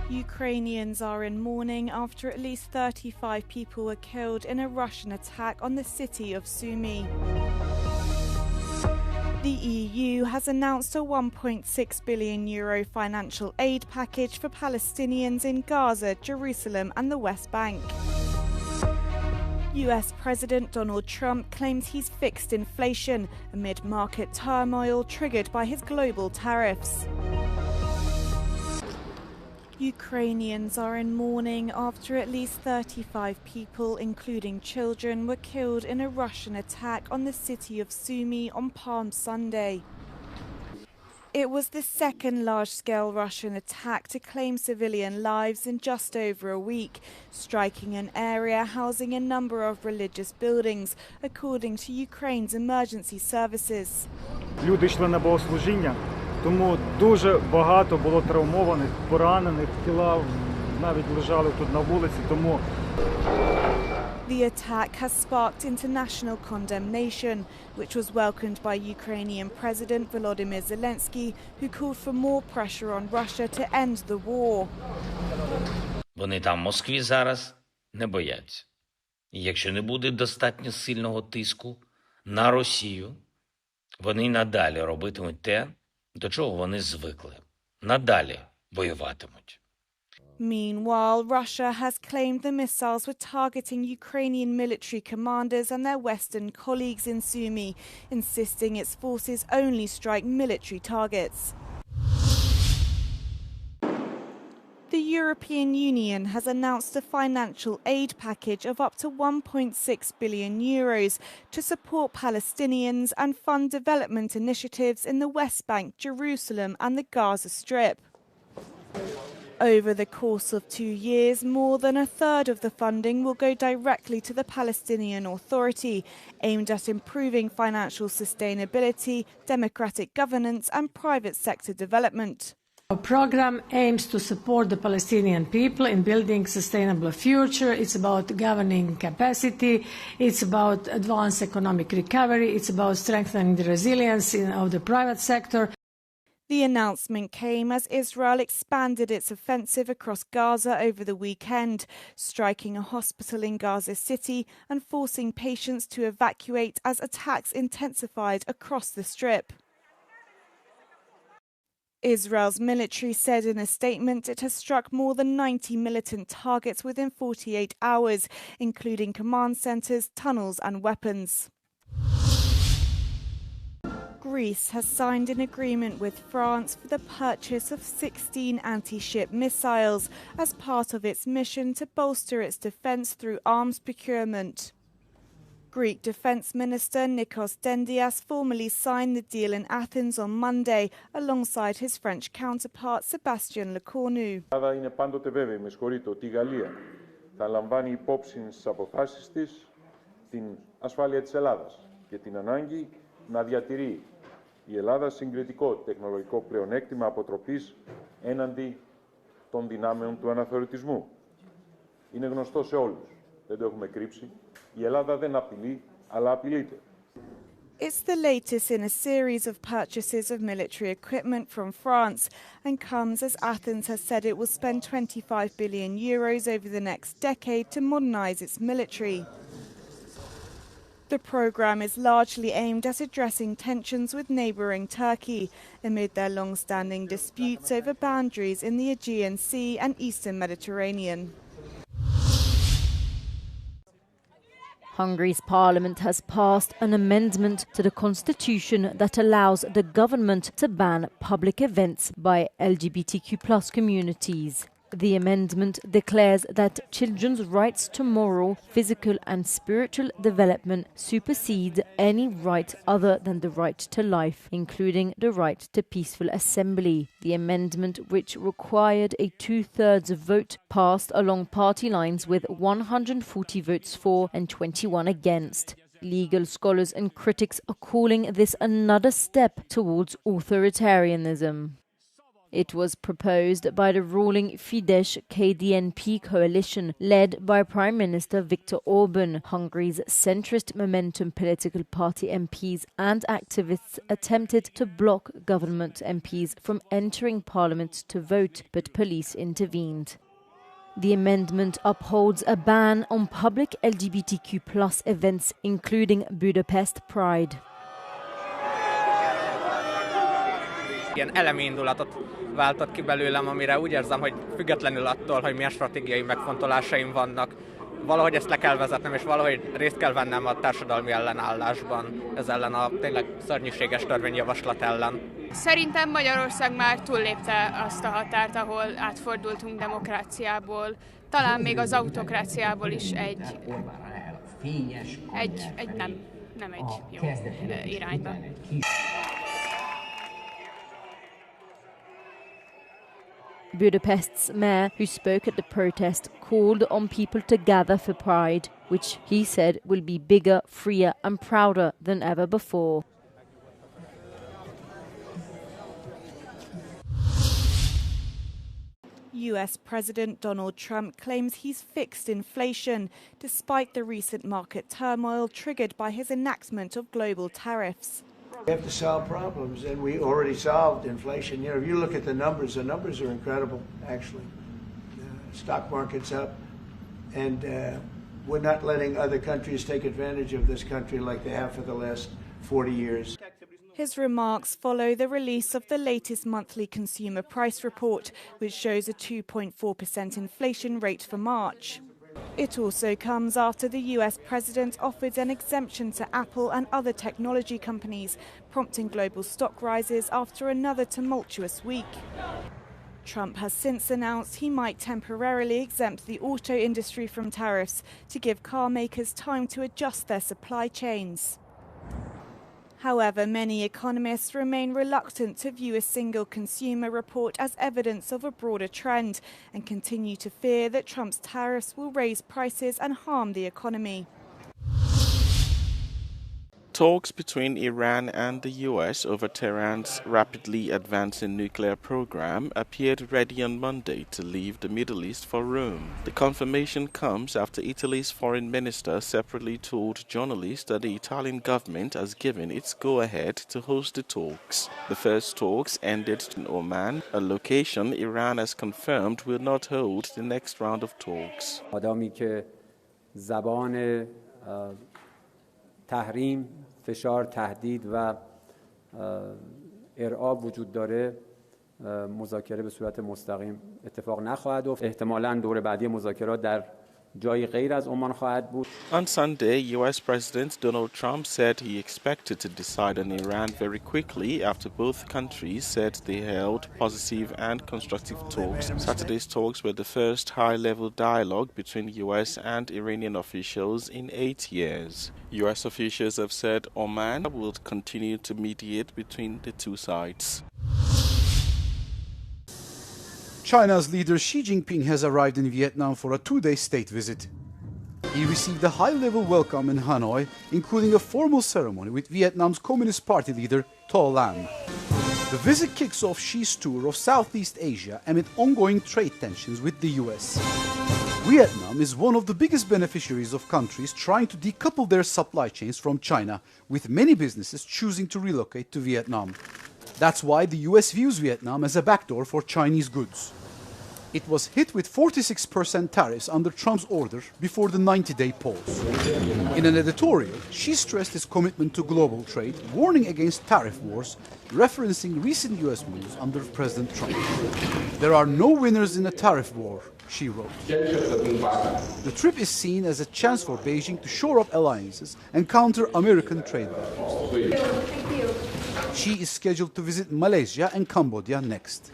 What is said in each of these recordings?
Ukrainians are in mourning after at least 35 people were killed in a Russian attack on the city of Sumy. The EU has announced a €1.6 billion financial aid package for Palestinians in Gaza, Jerusalem and the West Bank. US President Donald Trump claims he's fixed inflation amid market turmoil triggered by his global tariffs. Ukrainians are in mourning after at least 35 people, including children, were killed in a Russian attack on the city of Sumy on Palm Sunday. It was the second large-scale Russian attack to claim civilian lives in just over a week, striking an area housing a number of religious buildings, according to Ukraine's emergency services. Люди йшли на богослужіння, тому дуже багато було травмованих, поранених, тіла навіть лежали тут на вулиці, тому The attack has sparked international condemnation, which was welcomed by Ukrainian President Volodymyr Zelensky, who called for more pressure on Russia to end the war. Вони там в Москві зараз не бояться. І якщо не буде достатньо сильного тиску на Росію, вони надалі робитимуть те, до чого вони звикли. Надалі воюватимуть. Meanwhile, Russia has claimed the missiles were targeting Ukrainian military commanders and their Western colleagues in Sumy, insisting its forces only strike military targets. The European Union has announced a financial aid package of up to €1.6 billion to support Palestinians and fund development initiatives in the West Bank, Jerusalem and the Gaza Strip. Over the course of 2 years, more than a third of the funding will go directly to the Palestinian Authority, aimed at improving financial sustainability, democratic governance and private sector development. Our program aims to support the Palestinian people in building a sustainable future. It's about governing capacity, it's about advanced economic recovery, it's about strengthening the resilience of the private sector. The announcement came as Israel expanded its offensive across Gaza over the weekend, striking a hospital in Gaza City and forcing patients to evacuate as attacks intensified across the Strip. Israel's military said in a statement it has struck more than 90 militant targets within 48 hours, including command centres, tunnels and weapons. Greece has signed an agreement with France for the purchase of 16 anti-ship missiles as part of its mission to bolster its defence through arms procurement. Greek Defence Minister Nikos Dendias formally signed the deal in Athens on Monday alongside his French counterpart Sebastian Lecornu. Η Ελλάδα είναι πάντοτε βέβαιη, ότι η Γαλλία θα λαμβάνει υπόψη στις αποφάσεις της την ασφάλεια της Ελλάδας και την ανάγκη να διατηρεί η Ελλάδα συγκριτικό τεχνολογικό πλεονέκτημα αποτροπής έναντι των δυνάμεων του αναθεωρητισμού. Είναι γνωστό σε όλους, δεν το έχουμε κρύψει, η Ελλάδα δεν απειλεί, αλλά απειλείται. It's the latest in a series of purchases of military equipment from France and comes as Athens has said it will spend €25 billion over the next decade to modernise its military. The programme is largely aimed at addressing tensions with neighbouring Turkey amid their long-standing disputes over boundaries in the Aegean Sea and Eastern Mediterranean. Hungary's parliament has passed an amendment to the constitution that allows the government to ban public events by LGBTQ+ communities. The amendment declares that children's rights to moral, physical and spiritual development supersede any right other than the right to life, including the right to peaceful assembly. The amendment, which required a 2/3 vote, passed along party lines with 140 votes for and 21 against. Legal scholars and critics are calling this another step towards authoritarianism. It was proposed by the ruling Fidesz-KDNP coalition led by Prime Minister Viktor Orban. Hungary's centrist Momentum political party MPs and activists attempted to block government MPs from entering parliament to vote, but police intervened. The amendment upholds a ban on public LGBTQ+ events, including Budapest Pride. Ilyen elemi indulatot váltott ki belőlem, amire úgy érzem, hogy függetlenül attól, hogy milyen stratégiai megfontolásaim vannak, valahogy ezt le kell vezetnem, és valahogy részt kell vennem a társadalmi ellenállásban, ez ellen a tényleg szörnyűséges törvényjavaslat ellen. Szerintem Magyarország már túllépte azt a határt, ahol átfordultunk demokráciából, talán még az autokráciából is egy nem egy jó irányba. Budapest's mayor, who spoke at the protest, called on people to gather for Pride, which he said will be bigger, freer and prouder than ever before. US President Donald Trump claims he's fixed inflation, despite the recent market turmoil triggered by his enactment of global tariffs. We have to solve problems, and we already solved inflation. You know, if you look at the numbers are incredible, actually. The stock market's up, and we're not letting other countries take advantage of this country like they have for the last 40 years. His remarks follow the release of the latest monthly consumer price report, which shows a 2.4% inflation rate for March. It also comes after the US president offered an exemption to Apple and other technology companies, prompting global stock rises after another tumultuous week. Trump has since announced he might temporarily exempt the auto industry from tariffs to give car makers time to adjust their supply chains. However, many economists remain reluctant to view a single consumer report as evidence of a broader trend and continue to fear that Trump's tariffs will raise prices and harm the economy. Talks between Iran and the US over Tehran's rapidly advancing nuclear program appeared ready on Monday to leave the Middle East for Rome. The confirmation comes after Italy's foreign minister separately told journalists that the Italian government has given its go-ahead to host the talks. The first talks ended in Oman, a location Iran has confirmed will not hold the next round of talks. تحریم، فشار، تهدید و ارعاب وجود داره مذاکره به صورت مستقیم اتفاق نخواهد افتاد. احتمالاً دور بعدی مذاکرات در جای غیر از عمان خواهد بود. On Sunday, US President Donald Trump said he expected to decide on Iran very quickly after both countries said they held positive and constructive talks. Saturday's talks were the first high-level dialogue between US and Iranian officials in 8 years. US officials have said Oman will continue to mediate between the two sides. China's leader Xi Jinping has arrived in Vietnam for a 2-day state visit. He received a high-level welcome in Hanoi, including a formal ceremony with Vietnam's Communist Party leader To Lam. The visit kicks off Xi's tour of Southeast Asia amid ongoing trade tensions with the US. Vietnam is one of the biggest beneficiaries of countries trying to decouple their supply chains from China, with many businesses choosing to relocate to Vietnam. That's why the US views Vietnam as a backdoor for Chinese goods. It was hit with 46% tariffs under Trump's order before the 90-day pause. In an editorial, Xi stressed his commitment to global trade, warning against tariff wars, referencing recent US moves under President Trump. There are no winners in a tariff war, Xi wrote. The trip is seen as a chance for Beijing to shore up alliances and counter American trade barriers. Xi is scheduled to visit Malaysia and Cambodia next.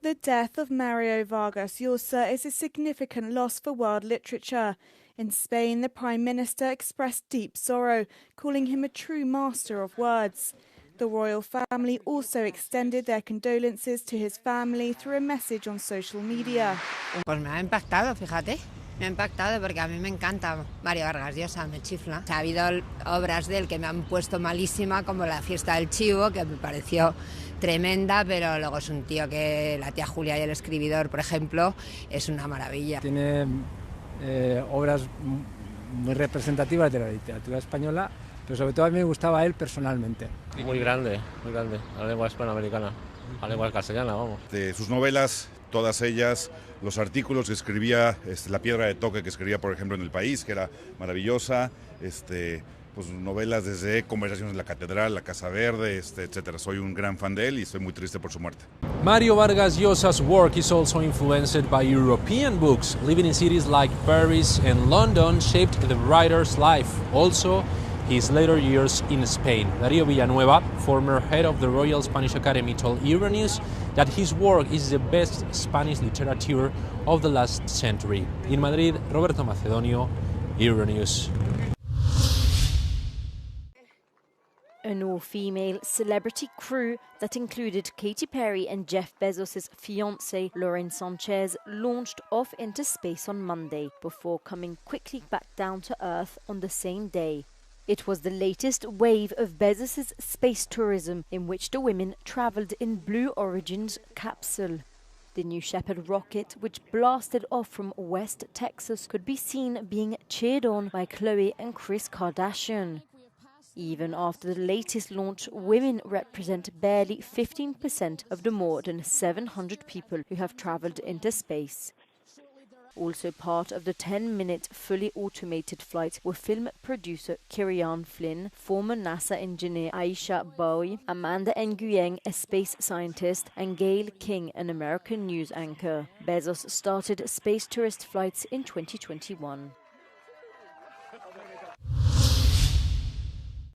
The death of Mario Vargas Llosa is a significant loss for world literature. In Spain, the Prime Minister expressed deep sorrow, calling him a true master of words. The royal family also extended their condolences to his family through a message on social media. Pues me ha impactado, fíjate. Me ha impactado porque a mí me encanta Mario Vargas Llosa, me chifla. Ha habido obras de él que me han puesto malísima, como La fiesta del chivo, que me pareció tremenda, pero luego es un tío que La tía Julia y el escribidor, por ejemplo, es una maravilla. Tiene obras muy representativas de la literatura española, pero sobre todo a mí me gustaba él personalmente. Muy grande, la lengua hispanoamericana, la lengua castellana, vamos. De sus novelas, todas ellas, los artículos que escribía, La piedra de toque que escribía, por ejemplo, en El País, que era maravillosa, pues novelas desde Conversaciones en la Catedral, La Casa Verde, etcétera. Soy un gran fan de él y estoy muy triste por su muerte. Mario Vargas Llosa's work is also influenced by European books. Living in cities like Paris and London shaped the writer's life. Also, his later years in Spain. Darío Villanueva, former head of the Royal Spanish Academy, told Euronews that his work is the best Spanish literature of the last century. In Madrid, Roberto Macedonio, Euronews. An all-female celebrity crew that included Katy Perry and Jeff Bezos' fiancée Lauren Sanchez launched off into space on Monday before coming quickly back down to Earth on the same day. It was the latest wave of Bezos' space tourism in which the women travelled in Blue Origin's capsule. The New Shepard rocket, which blasted off from West Texas, could be seen being cheered on by Khloe and Kris Kardashian. Even after the latest launch, women represent barely 15% of the more than 700 people who have travelled into space. Also part of the 10-minute fully automated flight were film producer Kirian Flynn, former NASA engineer Aisha Bowie, Amanda Nguyen, a space scientist, and Gayle King, an American news anchor. Bezos started space tourist flights in 2021.